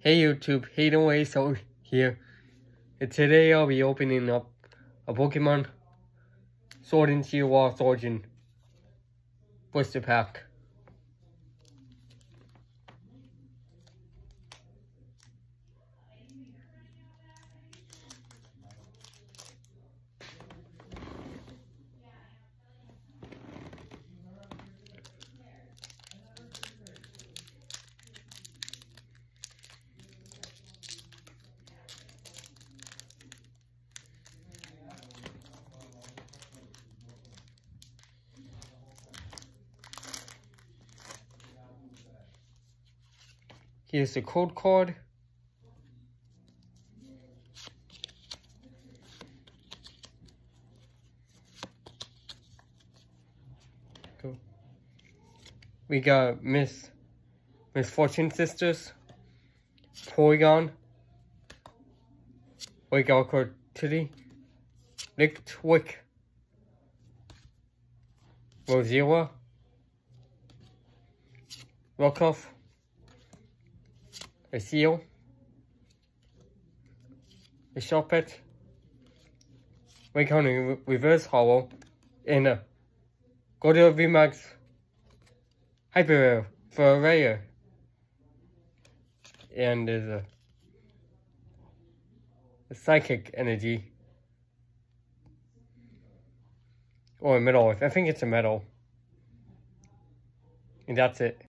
Hey YouTube, Hayden Way, so here. And today I'll be opening up a Pokemon Lost Orgin blister pack. Here's the code card. We got Miss Fortune Sisters, Porygon, Titty, Lichtwick, Rosilla, Rockoff, a Seal, a Sharpet, Waycounting Reverse Hollow, and a Golden VMAX Hyper for a rare. And there's a Psychic Energy. Or a Metal. I think it's a Metal. And that's it.